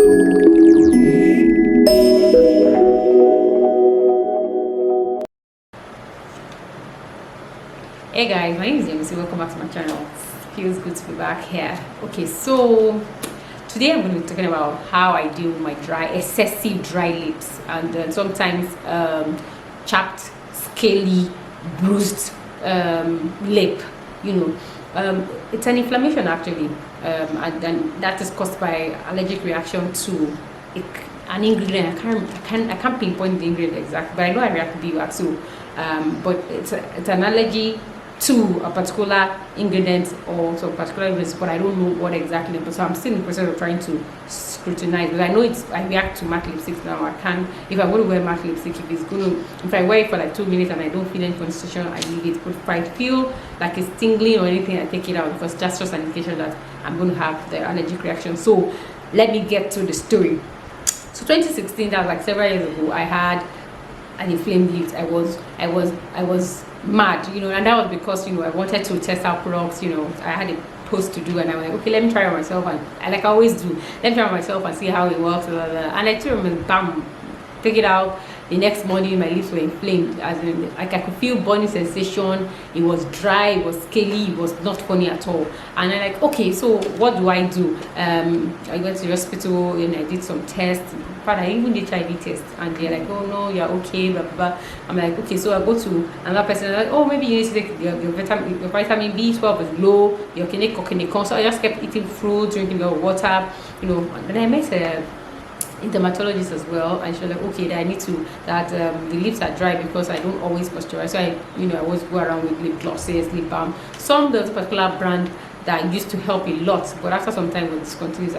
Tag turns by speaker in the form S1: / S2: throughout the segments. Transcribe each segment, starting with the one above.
S1: Hey guys, my name is James. Welcome back to my channel. It feels good to be back here. Okay, so today I'm going to be talking about how I deal with my excessive dry lips, and sometimes chapped, scaly, bruised lip. It's an inflammation actually, and that is caused by allergic reaction to an ingredient. I can't pinpoint the ingredient exactly, but I know I react to beeswax. So, but it's an allergy to a particular ingredient or some particular ingredients, but I don't know what exactly. But so I'm still in the process of trying to scrutinize. But I know I react to matte lipsticks now. I can, if I want to wear matte lipstick, if I wear it for like 2 minutes and I don't feel any sensation, I leave it. But if I feel like it's tingling or anything, I take it out, because that's just an indication that I'm going to have the allergic reaction. So let me get to the story. So 2016, that was like several years ago, I had an inflamed lips. I was mad, and that was because I wanted to test out products. I had a post to do, and I was like, okay, let me try it myself, and I always do, let me try it myself and see how it works, blah, blah, blah. And I still remember, bam, take it out. The next morning my lips were inflamed, as in like I could feel burning sensation. It was dry, it was scaly, it was not funny at all. And I'm like, okay, so what do I do? I went to the hospital and I did some tests. But I even did HIV test, and they're like, oh no, you're okay, blah, blah, blah. I'm like, okay, so I go to another person, like, oh, maybe you need to take your vitamin B12 is low, your kinecon. So I just kept eating fruit, drinking a lot of water, And then I met a dermatologist as well, and she was like, okay, that I need to, that the lips are dry because I don't always moisturize. So I always go around with lip glosses, lip balm. Some of those particular brand that used to help a lot, but after some time with discontinuous,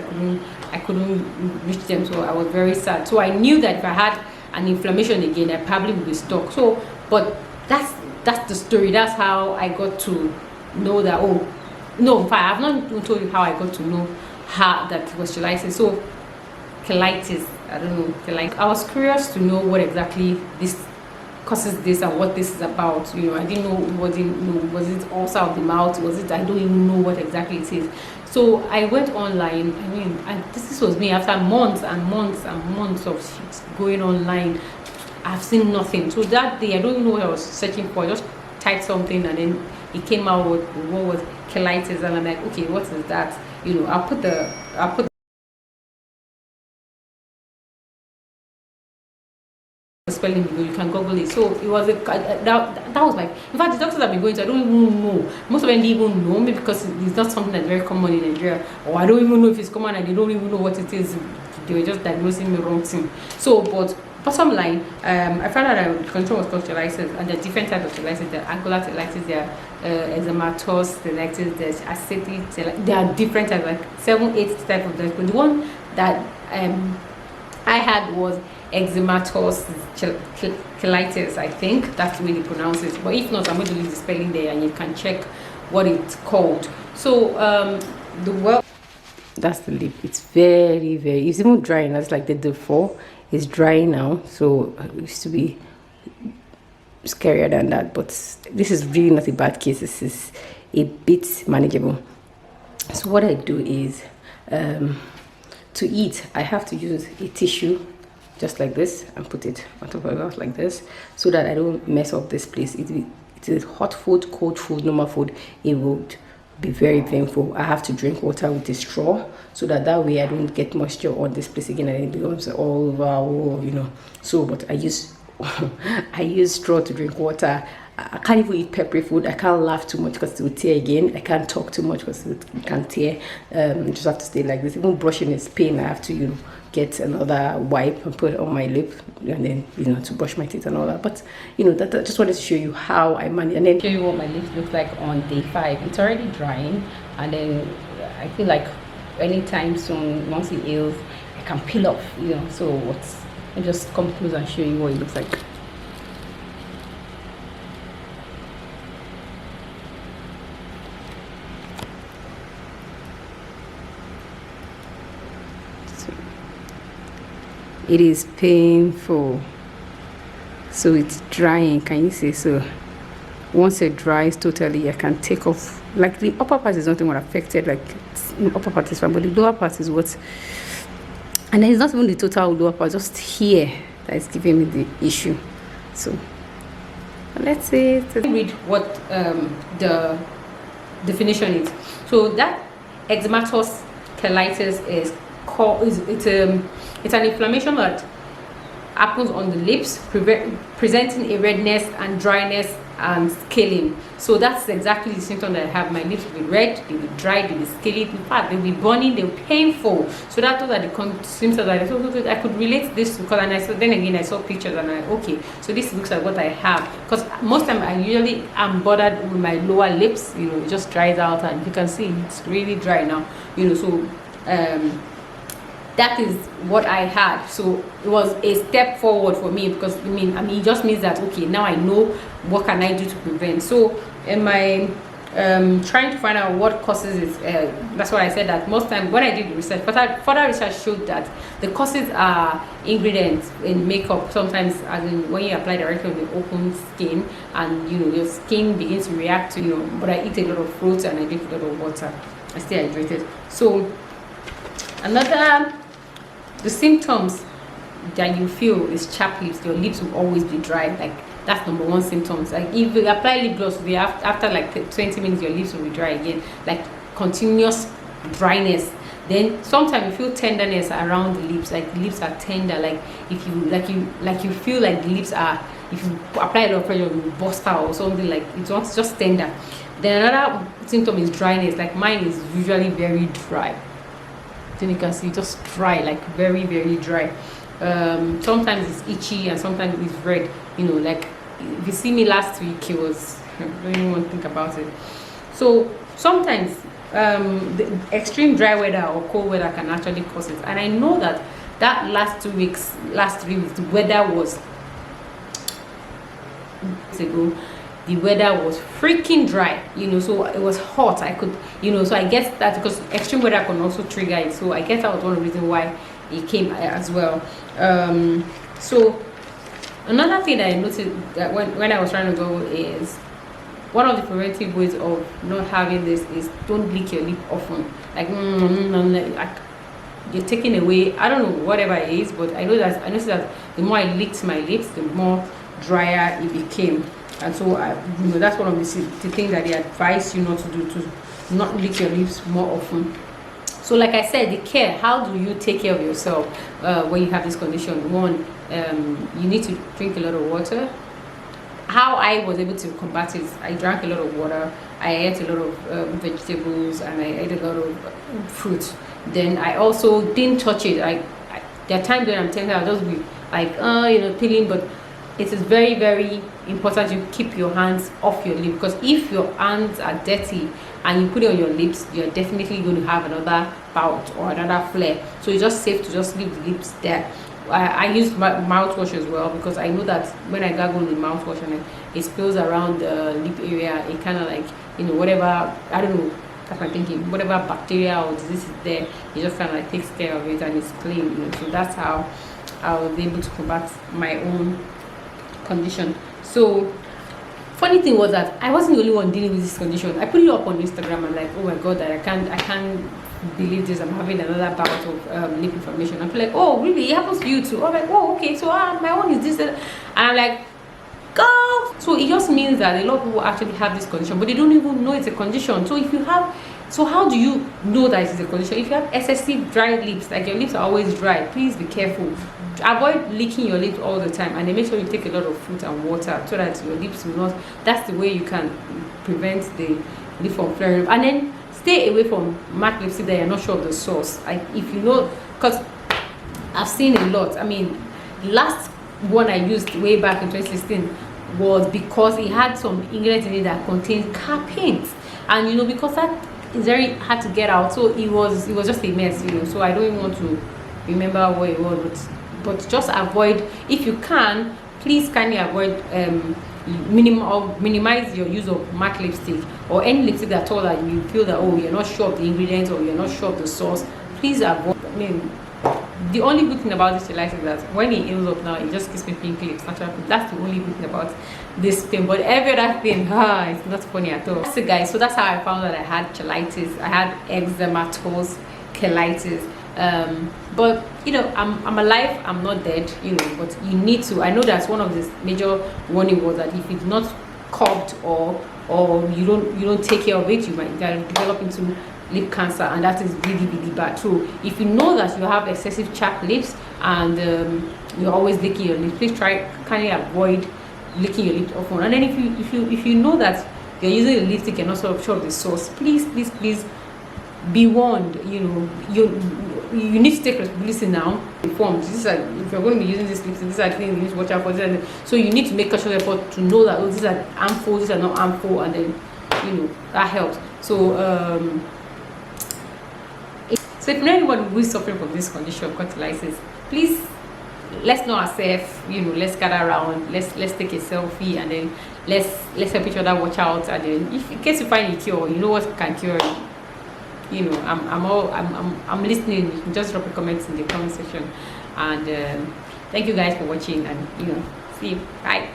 S1: I couldn't reach them, so I was very sad. So I knew that if I had an inflammation again, I probably would be stuck. So, but that's the story. That's how I got to know that. Oh no, in fact, I have not even told you how I got to know how that was cheilitis. So cheilitis, I don't know, cheilitis. I was curious to know what exactly this causes this and what this is about. I didn't know was it ulcer of the mouth, was it, I don't even know what exactly it is. So I went online. And this was me after months and months and months of going online. I've seen nothing. So that day I don't even know what I was searching for. I just typed something and then it came out with what was cheilitis, and I'm like, okay, what is that? I'll put spelling below, you can google it. So it was that was like, in fact, the doctors I've been going to, I don't even know, most of them didn't even know me, because it's not something that's very common in Nigeria, or I don't even know if it's common and they don't even know what it is. They were just diagnosing me wrong thing. So, but bottom line, I found out that the condition was called cheilitis, and there are different types of cheilitis. There are angular cheilitis, there are eczamatous cheilitis, there's acidic cheilitis. There are different types, like 7-8 types of cheilitis. But the one that I had was Eczamatous Cheilitis. I think that's the way they pronounce it, but if not, I'm going to leave the spelling there and you can check what it's called. So that's the lip. It's very, it's even drying. That's like the before. It's drying now, so it used to be scarier than that, but this is really not a bad case. This is a bit manageable. So what I do is, to eat, I have to use a tissue just like this and put it on top of my mouth like this, so that I don't mess up this place. It is hot food, cold food, normal food, it would be very painful. I have to drink water with a straw, so that way I don't get moisture on this place again and it becomes all over, So, but I use I use straw to drink water. I can't even eat peppery food. I can't laugh too much because it will tear again. I can't talk too much because it can tear. Just have to stay like this. Even brushing is pain. I have to get another wipe and put it on my lip, and then to brush my teeth and all that. But that I just wanted to show you how I manage, and then show you what my lips look like on day 5. It's already drying, and then I feel like anytime soon, once it heals, I can peel off. So I'll just come close and show you what it looks like. It is painful, so it's drying. Can you see? So once it dries totally, I can take off. Like the upper part is nothing what affected, like the upper part is fine, but the lower part is what And then it's not even the total glow up, but just here that is giving me the issue. So let's see. Read what the definition is. So that eczamatous cheilitis is called it's an inflammation that happens on the lips, presenting a redness and dryness and scaling. So that's exactly the symptom that I have. My lips will be red, they will be dry, they will be scaly. In fact, they'll be burning, they'll be painful. So that's what the symptoms that I could relate this to, because, and I saw, then again I saw pictures and I'm like, okay, so this looks like what I have. Because most time I usually am bothered with my lower lips, you know, it just dries out, and you can see it's really dry now, you know. So that is what I had. So it was a step forward for me, because I mean it just means that, okay, now I know what can I do to prevent. So in my trying to find out what causes it, that's why I said that most time when I did the research, further research showed that the causes are ingredients in makeup. Sometimes, as in when you apply directly on the open skin, and you know your skin begins to react to, you know. But I eat a lot of fruits and I drink a lot of water. I stay hydrated. So the symptoms that you feel is chapped lips. Your lips will always be dry. Like, that's number one symptoms. Like, if you apply lip gloss, after like 20 minutes your lips will be dry again, like continuous dryness. Then sometimes you feel tenderness around the lips, like the lips are tender. Like if you feel like the lips are, if you apply a lot of pressure, it will burst out or something. Like it's just tender. Then another symptom is dryness. Like mine is usually very dry. Then you can see just dry, like very, very dry. Sometimes it's itchy and sometimes it's red. You know, like if you see me last week, it was, I don't even want to think about it. So sometimes the extreme dry weather or cold weather can actually cause it. And I know that last 3 weeks, the weather was ago. The weather was freaking dry, you know, so it was hot. I could, you know, so I guess that because extreme weather can also trigger it. So I guess that was one of the reasons why it came as well. So another thing that I noticed that when I was trying to go is, one of the preventive ways of not having this is don't lick your lip often. Like, like you're taking away, I don't know, whatever it is, but I noticed that the more I licked my lips, the more drier it became. And so you know, that's one of the things that they advise you not to do, to not lick your lips more often. So like I said, the care, how do you take care of yourself when you have this condition? One, you need to drink a lot of water. How I was able to combat it, I drank a lot of water, I ate a lot of vegetables, and I ate a lot of fruit. Then I also didn't touch it. There are times when I'm tempted, I'll just be like, you know, peeling, but it is very, very important you keep your hands off your lip, because if your hands are dirty and you put it on your lips, you're definitely going to have another bout or another flare. So it's just safe to just leave the lips there. I use mouthwash as well, because I know that when I gargle with mouthwash and it spills around the lip area, it kind of like, you know, whatever, I don't know, that's my thinking, whatever bacteria or disease is there, it just kind of like takes care of it and it's clean, you know. So that's how I was able to combat my own condition. So funny thing was that I wasn't the only one dealing with this condition. I put it up on Instagram and like, oh my god, that I can't believe this, I'm having another bout of lip inflammation. I'm like, oh really, it happens to you too? I'm like, oh okay, so my own is this, and I'm like, girl. So it just means that a lot of people actually have this condition, but they don't even know it's a condition. So if you have, so how do you know that it's a condition? If you have excessive dry lips, like your lips are always dry, please be careful. Avoid licking your lips all the time, and then make sure you take a lot of fruit and water so that your lips will not, that's the way you can prevent the lip from flaring up. And then stay away from MAC lipstick that you're not sure of the source. Like if you know, because I've seen a lot. I mean, the last one I used way back in 2016 was because it had some ingredients in it that contained car paint, and you know, because that is very hard to get out, so it was just a mess, you know. So I don't even want to remember what it was, but just avoid, if you can, please kindly avoid minimize your use of MAC lipstick or any lipstick at all that you feel that, oh, you're not sure of the ingredients or you're not sure of the source. Please avoid. I mean, the only good thing about this cheilitis is that when it heals up now, it just gives me pink lips. That's the only good thing about this pain. But every other thing, it's not funny at all. So guys, so that's how I found that I had cheilitis. I had eczamatous cheilitis. But you know, I'm alive, I'm not dead, you know. But you need to, I know that's one of the major warning was that if it's not curbed or you don't take care of it, you might develop into lip cancer, and that is really really bad. So if you know that you have excessive chapped lips and you're always licking your lips, please try kindly avoid licking your lips often. And then if you know that you're using a lipstick and not sort of sure of the source, please be warned. You know, you need to take responsibility now. Informed. This is like, if you're going to be using this lipstick, these are things you need to watch out for. So you need to make a sure effort to know that, oh, these are harmful, these are not harmful, and then you know that helps. So so if you know anyone who is suffering from this condition of cheilitis, please, let's know ourselves, you know, let's gather around, let's take a selfie, and then let's help each other watch out. And then if in case you find a cure, you know what can cure it, you know, I'm listening. You can just drop a comment in the comment section. And thank you guys for watching, and you know, see you. Bye.